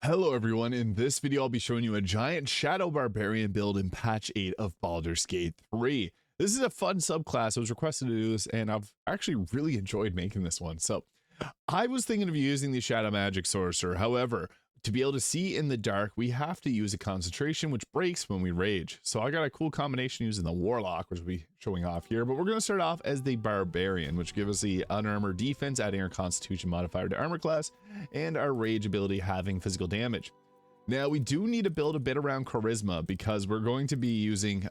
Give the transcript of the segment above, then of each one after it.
Hello everyone, in this video I'll be showing you a giant Shadow Barbarian build in patch 8 of Baldur's Gate 3. This is a fun subclass. I was requested to do this and I've actually really enjoyed making this one. So I was thinking of using the Shadow Magic Sorcerer. However, to be able to see in the dark, we have to use a concentration which breaks when we rage. So I got a cool combination using the warlock, which will be showing off here, but we're going to start off as the barbarian, which gives us the unarmored defense, adding our constitution modifier to armor class, and our rage ability having physical damage. Now we do need to build a bit around charisma because we're going to be using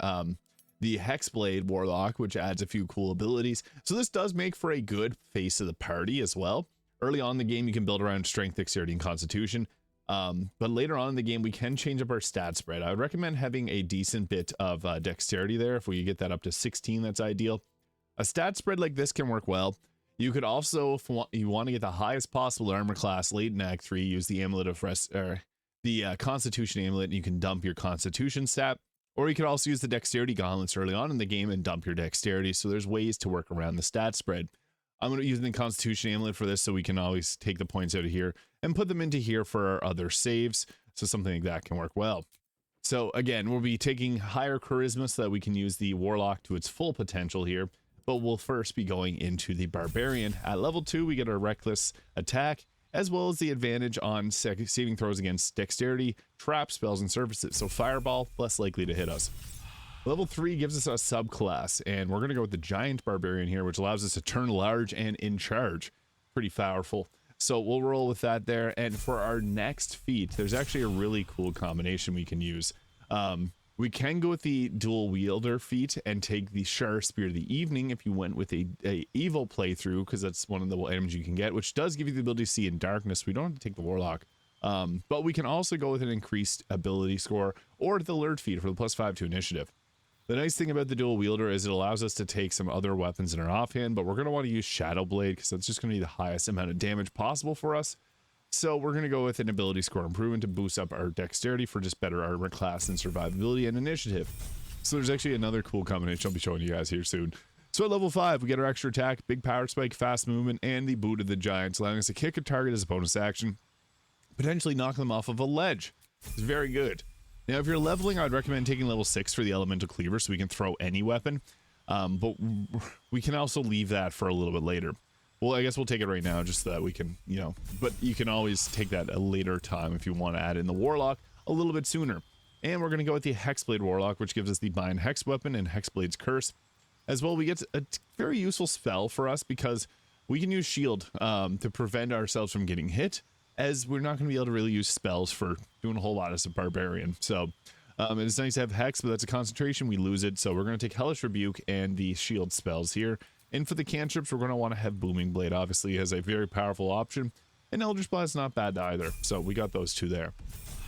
the Hexblade Warlock, which adds a few cool abilities. So this does make for a good face of the party as well. Early on in the game, you can build around strength, dexterity, and constitution. But later on in the game, we can change up our stat spread. I would recommend having a decent bit of dexterity there. If we get that up to 16, that's ideal. A stat spread like this can work well. You could also, if you want to get the highest possible armor class late in Act 3, use the Amulet of Rest, or the Constitution Amulet, and you can dump your Constitution stat. Or you could also use the Dexterity Gauntlets early on in the game and dump your Dexterity. So there's ways to work around the stat spread. I'm going to use the Constitution Amulet for this so we can always take the points out of here and put them into here for our other saves. So something like that can work well. So again, we'll be taking higher charisma so that we can use the Warlock to its full potential here. But we'll first be going into the Barbarian. At level 2, we get our Reckless attack, as well as the advantage on saving throws against Dexterity, Trap, Spells, and Surfaces. So Fireball, less likely to hit us. Level 3 gives us a subclass, and we're going to go with the Giant Barbarian here, which allows us to turn large and in charge. Pretty powerful. So we'll roll with that there, and for our next feat, there's actually a really cool combination we can use. We can go with the Dual Wielder feat and take the Sharp Spear of the Evening if you went with a evil playthrough, because that's one of the items you can get, which does give you the ability to see in darkness. We don't have to take the Warlock. But we can also go with an increased ability score or the Alert feat for the +5 to initiative. The nice thing about the Dual Wielder is it allows us to take some other weapons in our offhand, but we're going to want to use Shadow Blade because that's just going to be the highest amount of damage possible for us. So we're going to go with an ability score improvement to boost up our dexterity for just better armor class and survivability and initiative. So there's actually another cool combination I'll be showing you guys here soon. So at level 5, we get our extra attack, big power spike, fast movement, and the Boot of the Giants, allowing us to kick a target as a bonus action, potentially knock them off of a ledge. It's very good. Now, if you're leveling, I'd recommend taking level 6 for the Elemental Cleaver so we can throw any weapon. But we can also leave that for a little bit later. Well, I guess we'll take it right now just so that we can, but you can always take that a later time if you want to add in the Warlock a little bit sooner. And we're going to go with the Hexblade Warlock, which gives us the Bind Hex weapon and Hexblade's Curse. As well, we get a very useful spell for us because we can use Shield to prevent ourselves from getting hit, as we're not going to be able to really use spells for doing a whole lot as a barbarian. So it's nice to have Hex, but that's a concentration. We lose it. So we're going to take Hellish Rebuke and the shield spells here. And for the cantrips, we're going to want to have Booming Blade, obviously, as a very powerful option. And Eldritch Blast not bad either. So we got those two there.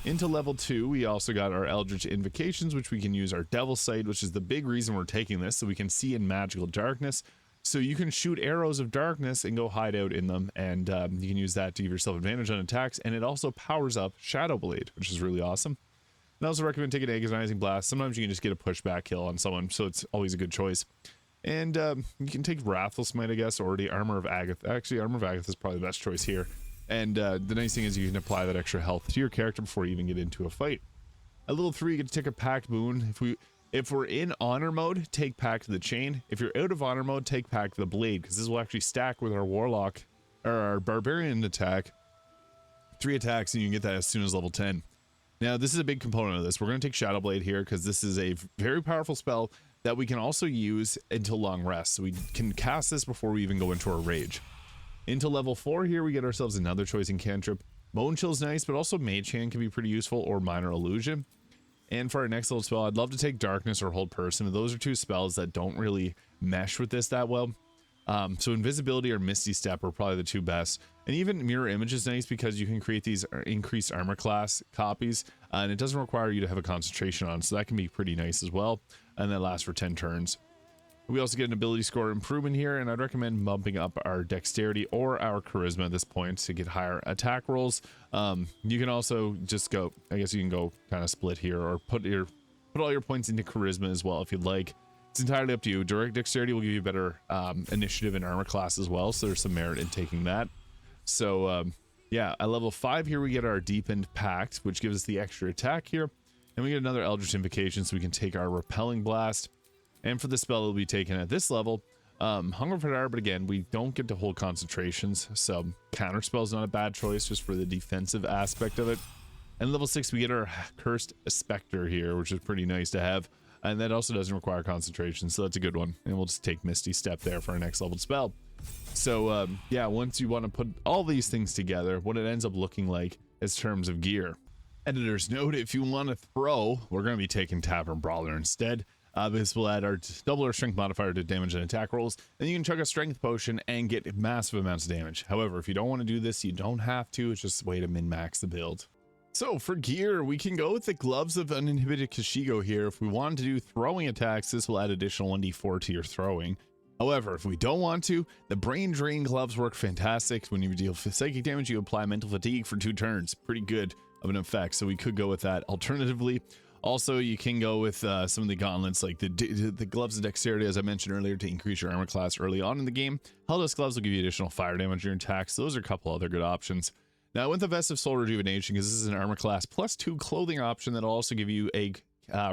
Into level 2, we also got our Eldritch Invocations, which we can use our Devil's Sight, which is the big reason we're taking this, so we can see in magical darkness. So you can shoot arrows of darkness and go hide out in them, and you can use that to give yourself advantage on attacks, and it also powers up Shadow Blade, which is really awesome. And I also recommend taking Agonizing Blast. Sometimes you can just get a pushback kill on someone, so it's always a good choice. And you can take Wrathful Smite, I guess, or the Armor of Agath. Actually, Armor of Agath is probably the best choice here. And the nice thing is you can apply that extra health to your character before you even get into a fight. At level 3, you get to take a Pact Boon. If we're in honor mode, take Pact the Chain. If you're out of honor mode, take Pact the Blade, because this will actually stack with our Warlock, or our Barbarian attack. 3 attacks, and you can get that as soon as level 10. Now, this is a big component of this. We're going to take Shadow Blade here, because this is a very powerful spell that we can also use until long rest. So we can cast this before we even go into our rage. Into level 4 here, we get ourselves another choice in cantrip. Bone Chill's nice, but also Mage Hand can be pretty useful, or Minor Illusion. And for our next level spell, I'd love to take Darkness or Hold Person. Those are 2 spells that don't really mesh with this that well. So Invisibility or Misty Step are probably the 2 best. And even Mirror Image is nice because you can create these increased armor class copies, and it doesn't require you to have a concentration on, so that can be pretty nice as well. And that lasts for 10 turns. We also get an ability score improvement here, and I'd recommend bumping up our dexterity or our charisma at this point to get higher attack rolls. You can also just go, I guess you can go kind of split here, or put all your points into charisma as well if you'd like. It's entirely up to you. Direct dexterity will give you better initiative and armor class as well, so there's some merit in taking that. So yeah, at level 5 here we get our Deepened Pact, which gives us the extra attack here. And we get another Eldritch Invocation, so we can take our Repelling Blast. And for the spell, it'll be taken at this level. Hunger for Fire, but again, we don't get to hold concentrations, so Counterspell is not a bad choice just for the defensive aspect of it. And level 6, we get our Cursed Spectre here, which is pretty nice to have. And that also doesn't require concentration, so that's a good one. And we'll just take Misty Step there for our next level spell. So, yeah, once you want to put all these things together, what it ends up looking like is terms of gear. Editor's note, if you want to throw, we're going to be taking Tavern Brawler instead. This will add our double our strength modifier to damage and attack rolls, and you can chug a strength potion and get massive amounts of damage. However, if you don't want to do this, you don't have to. It's just a way to min-max the build. So for gear, we can go with the Gloves of Uninhibited Kashigo here. If we want to do throwing attacks, this will add additional 1d4 to your throwing. However, if we don't want to, the Brain Drain gloves work fantastic. When you deal psychic damage, you apply mental fatigue for 2 turns. Pretty good of an effect, so we could go with that. Alternatively, also you can go with some of the gauntlets, like the Gloves of Dexterity, as I mentioned earlier, to increase your armor class early on in the game. Helldust Gloves will give you additional fire damage during attacks. Those are a couple other good options. Now with the Vest of Soul Rejuvenation, because this is an armor class plus 2 clothing option, that'll also give you a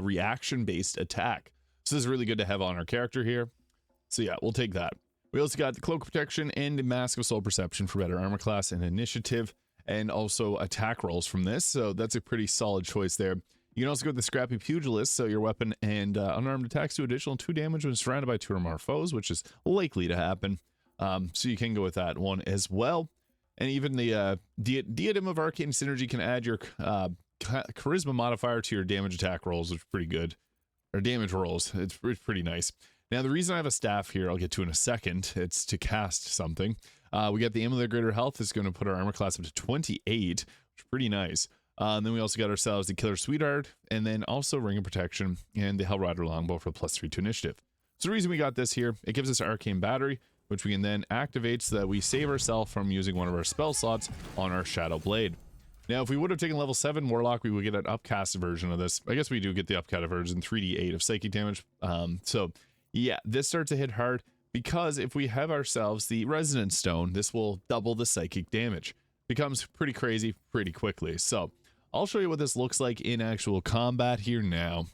reaction-based attack. So this is really good to have on our character here. So yeah, we'll take that. We also got the Cloak Protection and the Mask of Soul Perception for better armor class and initiative, and also attack rolls from this. So that's a pretty solid choice there. You can also go with the Scrappy Pugilist, so your weapon and unarmed attacks do additional 2 damage when surrounded by 2 or more foes, which is likely to happen. So you can go with that one as well. And even the Diadem of Arcane Synergy can add your Charisma modifier to your damage attack rolls, which is pretty good. Or damage rolls, it's pretty nice. Now, the reason I have a staff here, I'll get to in a second, it's to cast something. We got the Amulet of Greater Health. It's going to put our armor class up to 28, which is pretty nice. And then we also got ourselves the Killer Sweetheart, and then also Ring of Protection, and the Hellrider Longbow for +3 to initiative. So the reason we got this here, it gives us Arcane Battery, which we can then activate so that we save ourselves from using one of our spell slots on our Shadow Blade. Now, if we would have taken level 7 Warlock, we would get an upcast version of this. I guess we do get the upcast version, 3d8 of psychic damage. So yeah, this starts to hit hard because if we have ourselves the Resonance Stone, this will double the psychic damage. Becomes pretty crazy pretty quickly. So I'll show you what this looks like in actual combat here now.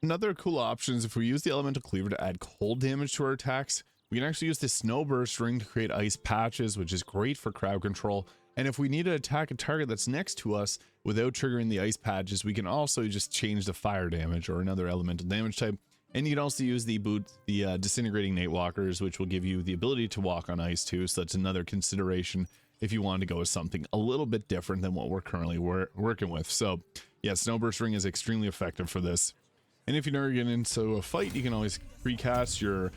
Another cool option is if we use the Elemental Cleaver to add cold damage to our attacks, we can actually use the Snowburst Ring to create ice patches, which is great for crowd control. And if we need to attack a target that's next to us without triggering the ice patches, we can also just change the fire damage or another elemental damage type. And you can also use the Disintegrating Nightwalkers, which will give you the ability to walk on ice too. So that's another consideration if you want to go with something a little bit different than what we're currently working with. So yeah, Snowburst Ring is extremely effective for this. And if you never get into a fight, you can always precast your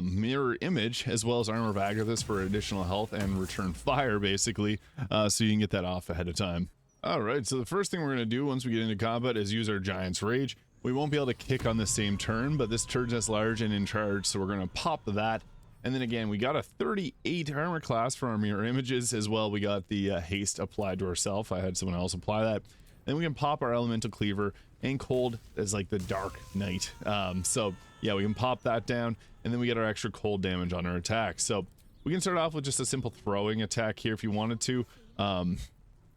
Mirror Image as well as Armor of Agathis for additional health and return fire, basically, so you can get that off ahead of time. All right, so the first thing we're going to do once we get into combat is use our Giant's Rage. We won't be able to kick on the same turn, but this turns us large and in charge, so we're going to pop that. And then again, we got a 38 armor class for our Mirror Images as well. We got the haste applied to ourselves. I had someone else apply that. Then we can pop our Elemental Cleaver, and cold as like the Dark Knight. So yeah, we can pop that down, and then we get our extra cold damage on our attack. So we can start off with just a simple throwing attack here if you wanted to.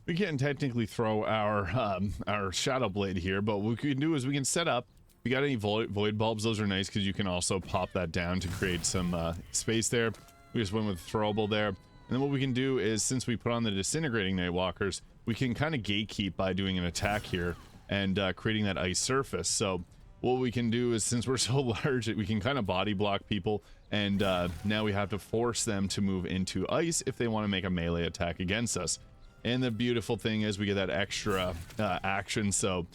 We can't technically throw our Shadow Blade here, but what we can do is we can set up. If you got any void bulbs, those are nice because you can also pop that down to create some space there. We just went with throwable there. And then what we can do is, since we put on the Disintegrating Nightwalkers, we can kind of gatekeep by doing an attack here and creating that ice surface. So what we can do is, since we're so large, we can kind of body block people, and now we have to force them to move into ice if they want to make a melee attack against us. And the beautiful thing is we get that extra action. So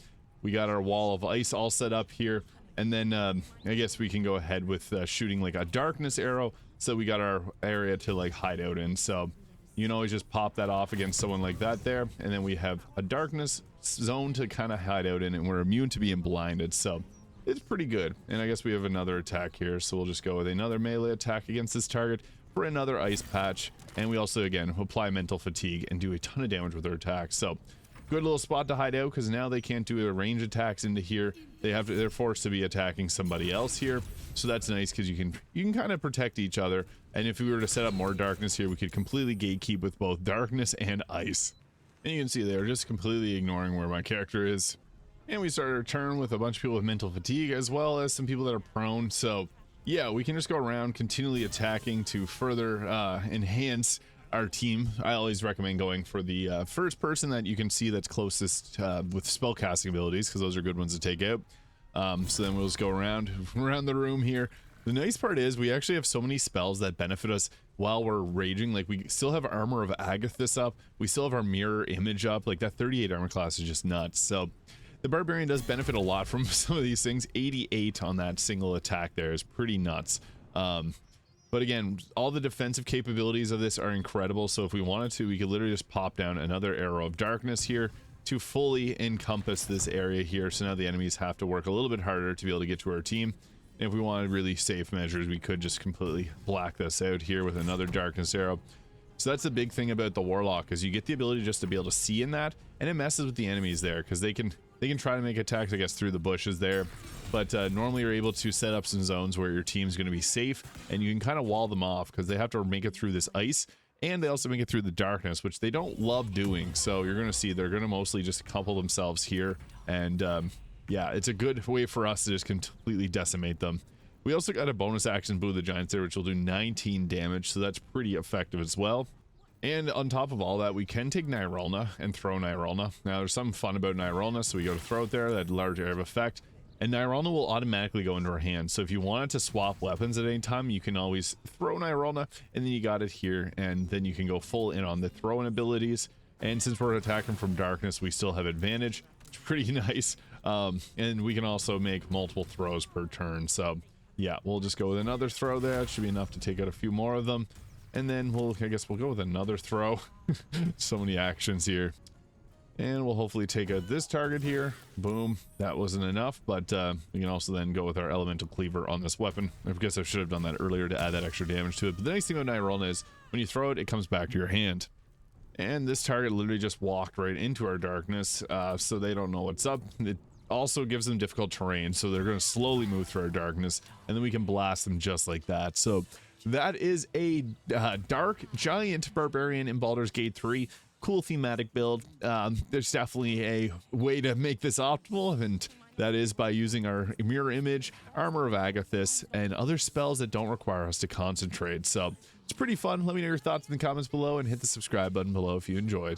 we got our wall of ice all set up here, and then I guess we can go ahead with shooting like a darkness arrow, so we got our area to like hide out in. So you can always just pop that off against someone like that there, and then we have a darkness zone to kind of hide out in, and we're immune to being blinded. So it's pretty good. And I guess we have another attack here, so we'll just go with another melee attack against this target for another ice patch. And we also again apply mental fatigue and do a ton of damage with our attacks. So good little spot to hide out, because now they can't do a range attacks into here. They're forced to be attacking somebody else here. So that's nice, because you can kind of protect each other. And if we were to set up more darkness here, we could completely gatekeep with both darkness and ice. And you can see they're just completely ignoring where my character is. And we started our turn with a bunch of people with mental fatigue, as well as some people that are prone. So yeah, we can just go around continually attacking to further enhance our team. I always recommend going for the first person that you can see that's closest with spell casting abilities, because those are good ones to take out. So then we'll just go around the room here. The nice part is we actually have so many spells that benefit us while we're raging. Like, we still have Armor of Agathis up, we still have our Mirror Image up. Like, that 38 armor class is just nuts. So the Barbarian does benefit a lot from some of these things. 88 on that single attack there is pretty nuts. But again, all the defensive capabilities of this are incredible. So if we wanted to, we could literally just pop down another Arrow of Darkness here to fully encompass this area here. So now the enemies have to work a little bit harder to be able to get to our team. And if we wanted really safe measures, we could just completely black this out here with another Darkness Arrow. So that's the big thing about the Warlock, is you get the ability just to be able to see in that, and it messes with the enemies there, because they can try to make attacks, I guess, through the bushes there. But normally you're able to set up some zones where your team's going to be safe, and you can kind of wall them off, because they have to make it through this ice, and they also make it through the darkness, which they don't love doing. So you're going to see they're going to mostly just couple themselves here, and yeah, it's a good way for us to just completely decimate them. We also got a bonus action Blue the Giants there, which will do 19 damage, so that's pretty effective as well. And on top of all that, we can take Nirelna and throw Nirelna. Now, there's something fun about Nirelna, so we go to throw it there, that large area of effect, and Nirelna will automatically go into our hand. So if you wanted to swap weapons at any time, you can always throw Nirelna, and then you got it here, and then you can go full in on the throwing abilities. And since we're attacking from darkness, we still have advantage. It's pretty nice. And we can also make multiple throws per turn. So yeah, we'll just go with another throw there. It should be enough to take out a few more of them. And then I guess we'll go with another throw. So many actions here. And we'll hopefully take out this target here. Boom. That wasn't enough, but we can also then go with our Elemental Cleaver on this weapon. I guess I should have done that earlier to add that extra damage to it. But the nice thing about Nirelna is when you throw it, it comes back to your hand. And this target literally just walked right into our darkness, so they don't know what's up. It also gives them difficult terrain, so they're going to slowly move through our darkness, and then we can blast them just like that. So that is a Dark Giant Barbarian in Baldur's Gate 3. Cool thematic build. There's definitely a way to make this optimal, and that is by using our Mirror Image, Armor of Agathis, and other spells that don't require us to concentrate. So it's pretty fun. Let me know your thoughts in the comments below, and hit the subscribe button below if you enjoyed.